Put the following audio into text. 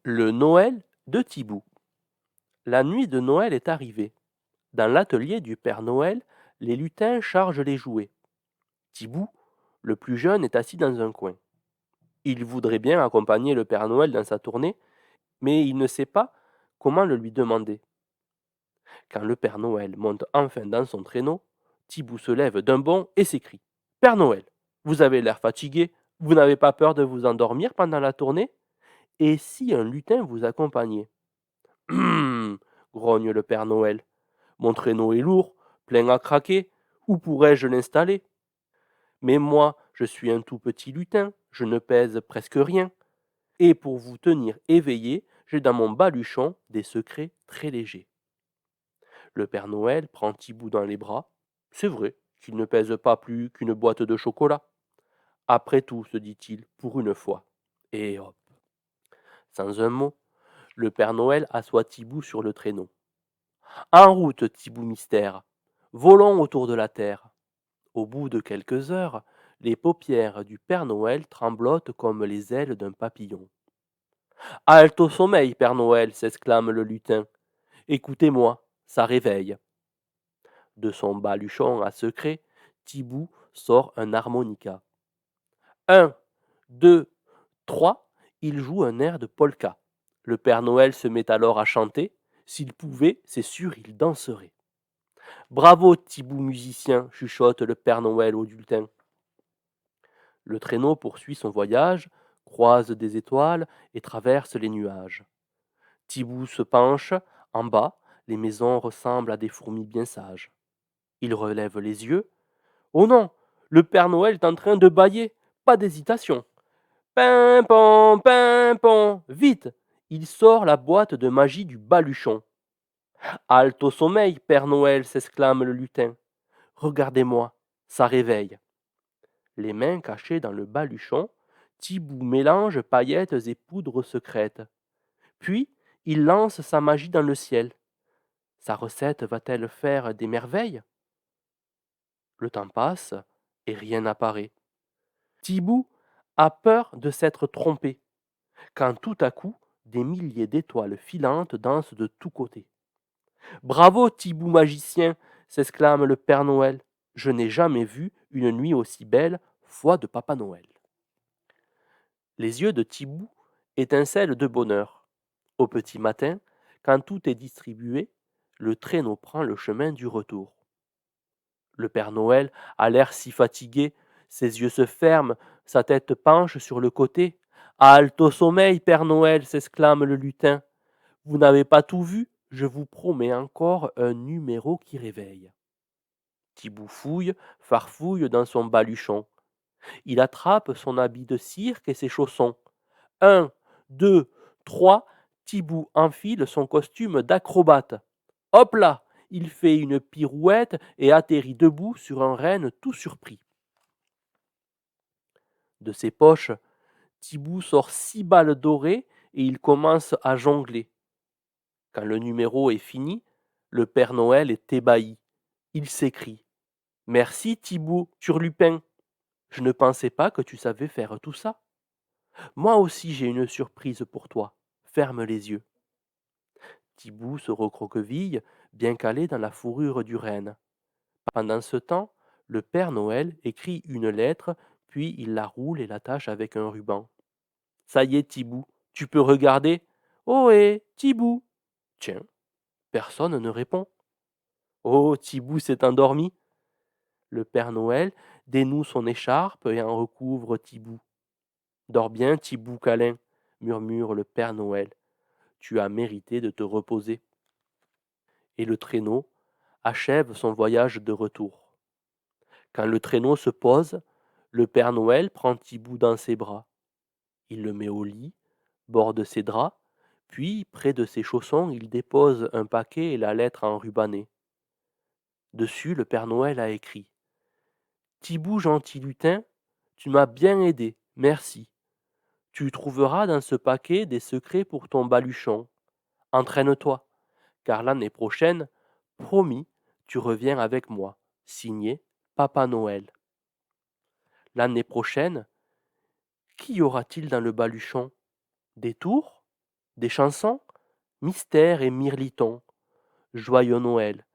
Le Noël de Thibaut. La nuit de Noël est arrivée. Dans l'atelier du Père Noël, les lutins chargent les jouets. Thibaut, le plus jeune, est assis dans un coin. Il voudrait bien accompagner le Père Noël dans sa tournée, mais il ne sait pas comment le lui demander. Quand le Père Noël monte enfin dans son traîneau, Thibaut se lève d'un bond et s'écrie: Père Noël, vous avez l'air fatigué, vous n'avez pas peur de vous endormir pendant la tournée? Et si un lutin vous accompagnait? Hum, grogne le Père Noël. Mon traîneau est lourd, plein à craquer. Où pourrais-je l'installer? Mais moi, je suis un tout petit lutin, je ne pèse presque rien. Et pour vous tenir éveillé, j'ai dans mon baluchon des secrets très légers. Le Père Noël prend Thibaut dans les bras. C'est vrai qu'il ne pèse pas plus qu'une boîte de chocolat. Après tout, se dit-il, pour une fois. Et hop. Sans un mot, le Père Noël assoit Thibaut sur le traîneau. En route, Thibaut mystère. Volons autour de la terre. Au bout de quelques heures, les paupières du Père Noël tremblotent comme les ailes d'un papillon. Halte au sommeil, Père Noël, s'exclame le lutin. Écoutez-moi, ça réveille. De son baluchon à secret, Thibaut sort un harmonica. Un, deux, trois, il joue un air de polka. Le Père Noël se met alors à chanter. S'il pouvait, c'est sûr, il danserait. Bravo, Thibaut musicien, chuchote le Père Noël au lutin. Le traîneau poursuit son voyage, croise des étoiles et traverse les nuages. Thibaut se penche, en bas, les maisons ressemblent à des fourmis bien sages. Il relève les yeux. Oh non, le Père Noël est en train de bâiller. Pas d'hésitation. Pimpon, vite! Il sort la boîte de magie du baluchon. Halte au sommeil, Père Noël, s'exclame le lutin. Regardez-moi, ça réveille. Les mains cachées dans le baluchon, Thibaut mélange paillettes et poudres secrètes. Puis, il lance sa magie dans le ciel. Sa recette va-t-elle faire des merveilles? Le temps passe et rien n'apparaît. Thibaut a peur de s'être trompé, quand tout à coup, des milliers d'étoiles filantes dansent de tous côtés. Bravo, Thibaut magicien, s'exclame le Père Noël. Je n'ai jamais vu une nuit aussi belle, foi de Papa Noël. Les yeux de Thibaut étincellent de bonheur. Au petit matin, quand tout est distribué, le traîneau prend le chemin du retour. Le Père Noël a l'air si fatigué, ses yeux se ferment, sa tête penche sur le côté. Halte au sommeil, Père Noël, s'exclame le lutin. Vous n'avez pas tout vu, je vous promets encore un numéro qui réveille. Thibaut fouille, farfouille dans son baluchon. Il attrape son habit de cirque et ses chaussons. Un, deux, trois, Thibaut enfile son costume d'acrobate. Hop là! Il fait une pirouette et atterrit debout sur un renne tout surpris. De ses poches, Thibaut sort 6 balles dorées et il commence à jongler. Quand le numéro est fini, le Père Noël est ébahi. Il s'écrie: Merci Thibaut Turlupin. Je ne pensais pas que tu savais faire tout ça. Moi aussi j'ai une surprise pour toi. Ferme les yeux. Thibaut se recroqueville, bien calé dans la fourrure du renne. Pendant ce temps, le Père Noël écrit une lettre, puis il la roule et l'attache avec un ruban. Ça y est, Thibaut, tu peux regarder. Ohé, Thibaut. Tiens, personne ne répond. Oh, Thibaut s'est endormi. Le Père Noël dénoue son écharpe et en recouvre Thibaut. Dors bien, Thibaut câlin, murmure le Père Noël. Tu as mérité de te reposer. Et le traîneau achève son voyage de retour. Quand le traîneau se pose, le Père Noël prend Thibaut dans ses bras. Il le met au lit, borde ses draps, puis, près de ses chaussons, il dépose un paquet et la lettre enrubannée. Dessus, le Père Noël a écrit: Thibaut gentil lutin, tu m'as bien aidé, merci. Tu trouveras dans ce paquet des secrets pour ton baluchon. Entraîne-toi, car l'année prochaine, promis, tu reviens avec moi. Signé Papa Noël. L'année prochaine, qui y aura-t-il dans le baluchon? Des tours? Des chansons, mystère et mirliton, joyeux Noël,